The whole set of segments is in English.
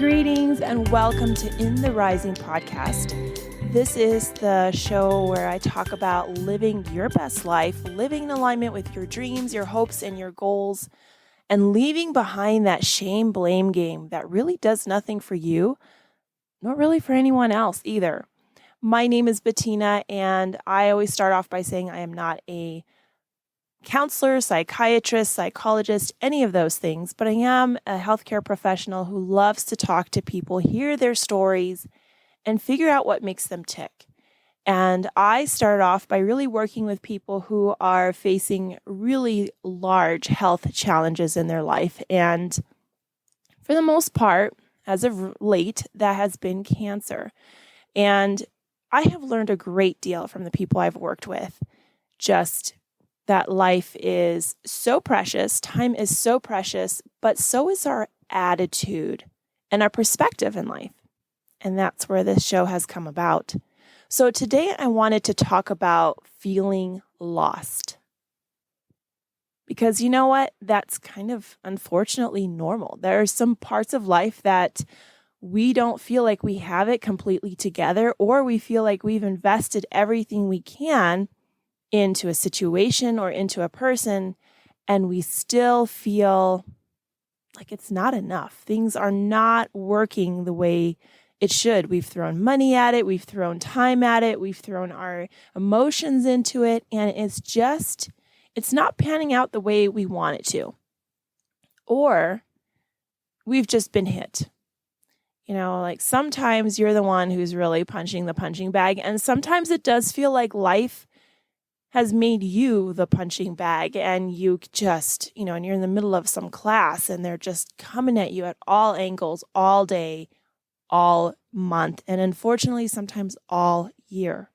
Greetings and welcome to In the Rising podcast. This is the show where I talk about living your best life, living in alignment with your dreams, your hopes, and your goals, and leaving behind that shame-blame game that really does nothing for you, nor really for anyone else either. My name is Bettina, and I always start off by saying I am not a counselor, psychiatrist, psychologist, any of those things, but I am a healthcare professional who loves to talk to people, hear their stories, and figure out what makes them tick. And I started off by really working with people who are facing really large health challenges in their life. And for the most part, as of late, that has been cancer. And I have learned a great deal from the people I've worked with. Just that life is so precious, time is so precious, but so is our attitude and our perspective in life. And that's where this show has come about. So today I wanted to talk about feeling lost. Because you know what? That's kind of unfortunately normal. There are some parts of life that we don't feel like we have it completely together, or we feel like we've invested everything we can into a situation or into a person, and we still feel like it's not enough. Things are not working the way it should. We've thrown money at it. We've thrown time at it. We've thrown our emotions into it, and it's not panning out the way we want it to. Or we've just been hit. You know, like sometimes you're the one who's really punching the punching bag, and sometimes it does feel like life has made you the punching bag, and you just, and you're in the middle of some class and they're just coming at you at all angles, all day, all month, and unfortunately, sometimes all year.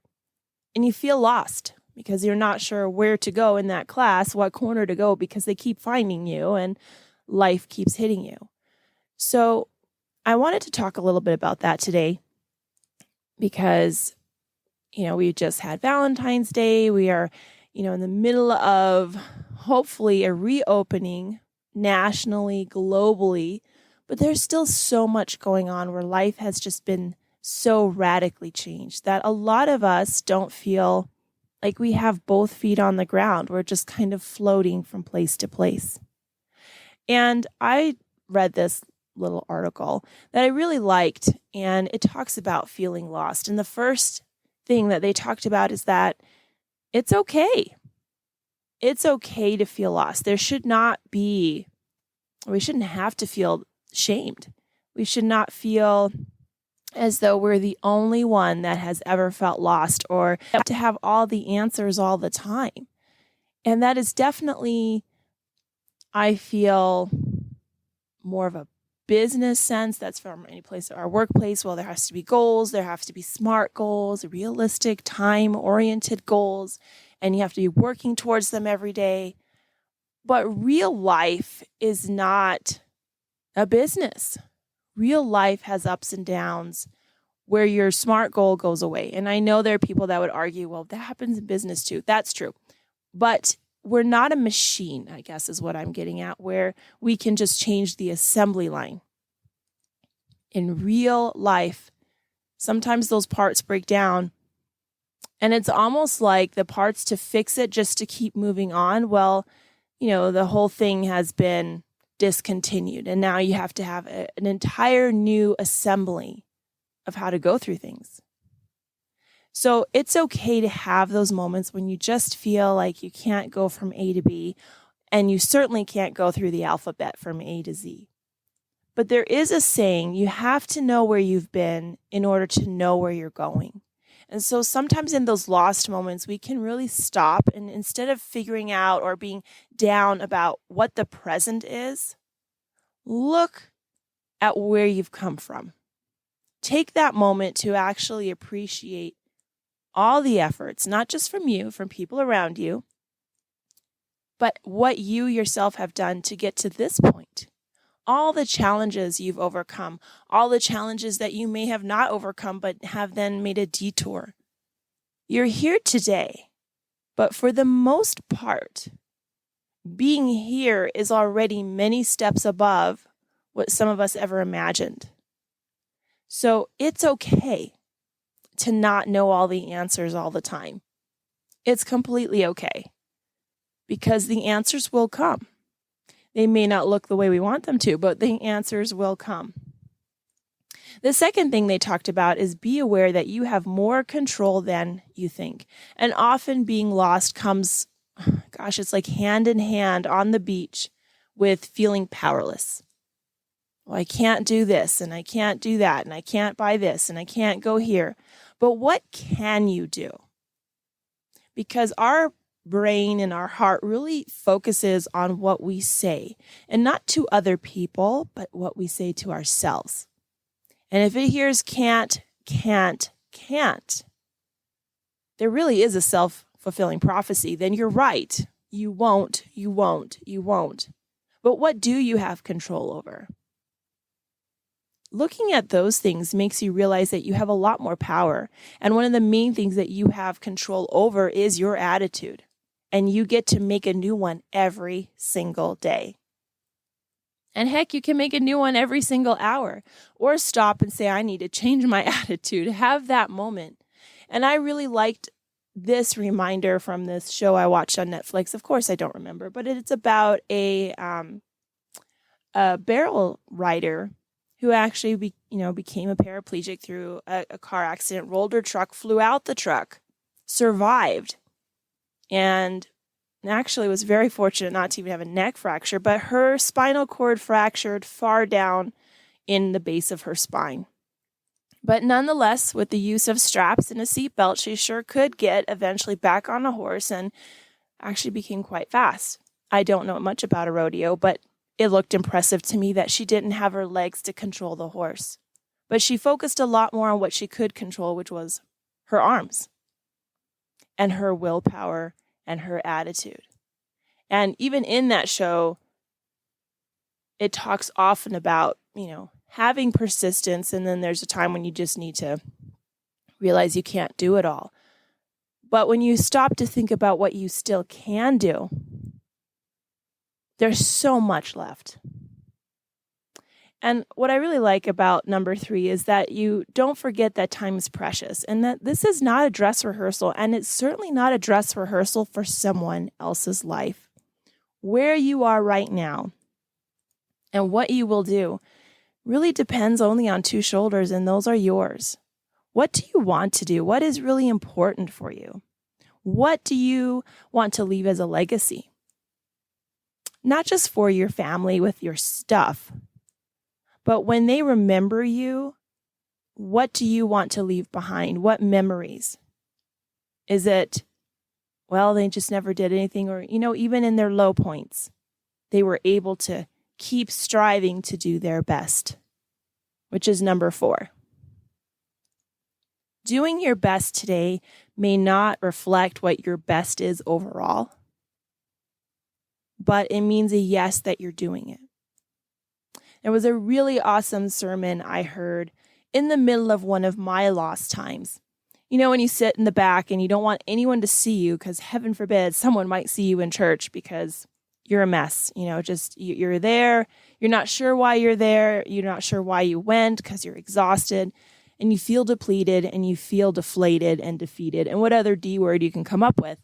And you feel lost because you're not sure where to go in that class, what corner to go, because they keep finding you and life keeps hitting you. So I wanted to talk a little bit about that today because we just had Valentine's Day. We are, in the middle of hopefully a reopening nationally, globally, but there's still so much going on where life has just been so radically changed that a lot of us don't feel like we have both feet on the ground. We're just kind of floating from place to place. And I read this little article that I really liked, and it talks about feeling lost. And the first thing that they talked about is that it's okay. It's okay to feel lost. We shouldn't have to feel shamed. We should not feel as though we're the only one that has ever felt lost or to have all the answers all the time. And that is definitely, I feel, more of a business sense. That's from any place, our workplace. Well, there has to be goals. There have to be SMART goals, realistic, time-oriented goals, and you have to be working towards them every day. But real life is not a business. Real life has ups and downs where your SMART goal goes away. And I know there are people that would argue, well, that happens in business too. That's true. But we're not a machine, I guess is what I'm getting at, where we can just change the assembly line. In real life, sometimes those parts break down, and it's almost like the parts to fix it just to keep moving on. Well, the whole thing has been discontinued, and now you have to have an entire new assembly of how to go through things. So it's okay to have those moments when you just feel like you can't go from A to B, and you certainly can't go through the alphabet from A to Z. But there is a saying, you have to know where you've been in order to know where you're going. And so sometimes in those lost moments, we can really stop, and instead of figuring out or being down about what the present is, look at where you've come from. Take that moment to actually appreciate all the efforts, not just from you, from people around you, but what you yourself have done to get to this point. All the challenges you've overcome, all the challenges that you may have not overcome, but have then made a detour. You're here today, but for the most part, being here is already many steps above what some of us ever imagined. So it's okay to not know all the answers all the time. It's completely okay because the answers will come. They may not look the way we want them to, but the answers will come. The second thing they talked about is be aware that you have more control than you think. And often being lost comes, it's like hand in hand on the beach with feeling powerless. Well, I can't do this and I can't do that and I can't buy this and I can't go here. But what can you do? Because our brain and our heart really focuses on what we say, and not to other people, but what we say to ourselves. And if it hears can't, there really is a self-fulfilling prophecy, then you're right. You won't. But what do you have control over? Looking at those things makes you realize that you have a lot more power. And one of the main things that you have control over is your attitude. And you get to make a new one every single day. And heck, you can make a new one every single hour, or stop and say, I need to change my attitude. Have that moment. And I really liked this reminder from this show I watched on Netflix. Of course, I don't remember, but it's about a barrel rider who actually became a paraplegic through a car accident, rolled her truck, flew out the truck, survived, and actually was very fortunate not to even have a neck fracture, but her spinal cord fractured far down in the base of her spine. But nonetheless, with the use of straps and a seatbelt, she sure could get eventually back on a horse and actually became quite fast. I don't know much about a rodeo, but it looked impressive to me that she didn't have her legs to control the horse. But she focused a lot more on what she could control, which was her arms and her willpower and her attitude. And even in that show, it talks often about, having persistence, and then there's a time when you just need to realize you can't do it all. But when you stop to think about what you still can do, there's so much left. And what I really like about number 3 is that you don't forget that time is precious and that this is not a dress rehearsal, and it's certainly not a dress rehearsal for someone else's life. Where you are right now and what you will do really depends only on 2 shoulders, and those are yours. What do you want to do? What is really important for you? What do you want to leave as a legacy? Not just for your family with your stuff, but when they remember you, what do you want to leave behind? What memories? Is it, they just never did anything, or, even in their low points, they were able to keep striving to do their best, which is number 4. Doing your best today may not reflect what your best is overall, but it means a yes that you're doing it. There was a really awesome sermon I heard in the middle of one of my lost times. When you sit in the back and you don't want anyone to see you because heaven forbid someone might see you in church because you're a mess. You're there. You're not sure why you're there. You're not sure why you went because you're exhausted and you feel depleted and you feel deflated and defeated and what other D word you can come up with.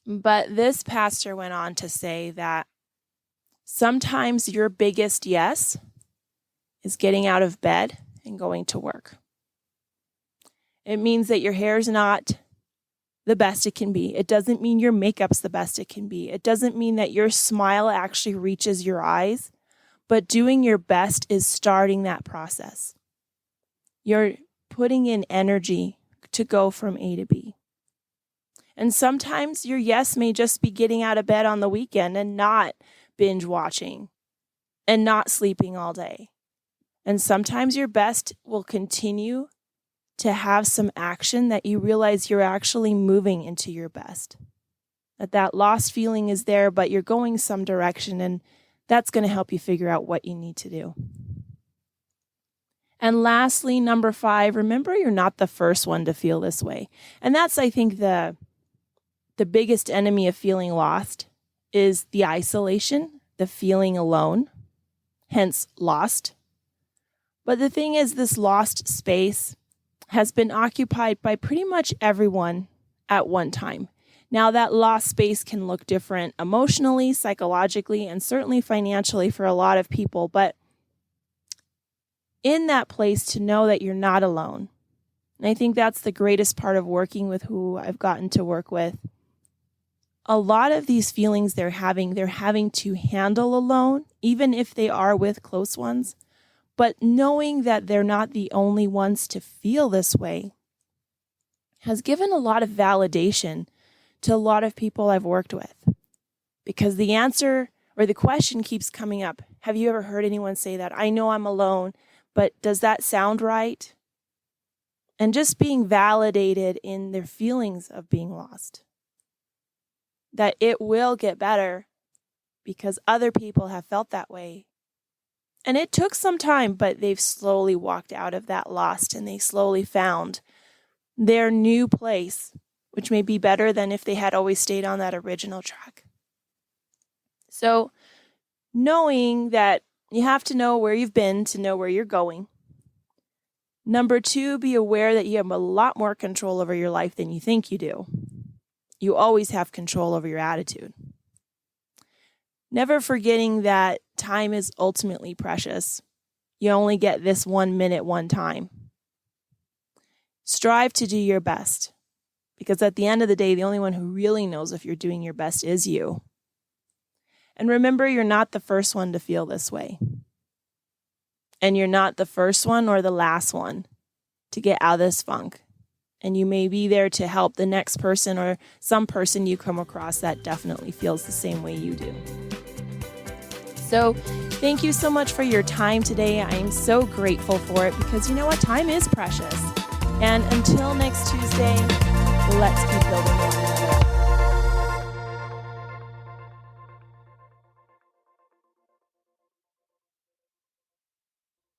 But this pastor went on to say that sometimes your biggest yes is getting out of bed and going to work. It means that your hair's not the best it can be. It doesn't mean your makeup's the best it can be. It doesn't mean that your smile actually reaches your eyes, but doing your best is starting that process. You're putting in energy to go from A to B. And sometimes your yes may just be getting out of bed on the weekend and not binge watching and not sleeping all day. And sometimes your best will continue to have some action that you realize you're actually moving into your best. That lost feeling is there, but you're going some direction, and that's going to help you figure out what you need to do. And lastly, number 5, remember you're not the first one to feel this way. And that's, I think, the biggest enemy of feeling lost is the isolation, the feeling alone, hence lost. But the thing is, this lost space has been occupied by pretty much everyone at one time. Now, that lost space can look different emotionally, psychologically, and certainly financially for a lot of people. But in that place, to know that you're not alone. And I think that's the greatest part of working with who I've gotten to work with. A lot of these feelings they're having to handle alone, even if they are with close ones. But knowing that they're not the only ones to feel this way has given a lot of validation to a lot of people I've worked with. Because the answer or the question keeps coming up. Have you ever heard anyone say that? I know I'm alone, but does that sound right? And just being validated in their feelings of being lost. That it will get better because other people have felt that way. And it took some time, but they've slowly walked out of that lost and they slowly found their new place, which may be better than if they had always stayed on that original track. So knowing that you have to know where you've been to know where you're going. Number 2, be aware that you have a lot more control over your life than you think you do. You always have control over your attitude. Never forgetting that time is ultimately precious. You only get this 1 minute, one time. Strive to do your best, because at the end of the day, the only one who really knows if you're doing your best is you. And remember, you're not the first one to feel this way. And you're not the first one or the last one to get out of this funk. And you may be there to help the next person or some person you come across that definitely feels the same way you do. So thank you so much for your time today. I am so grateful for it because you know what? Time is precious. And until next Tuesday, let's keep building one another.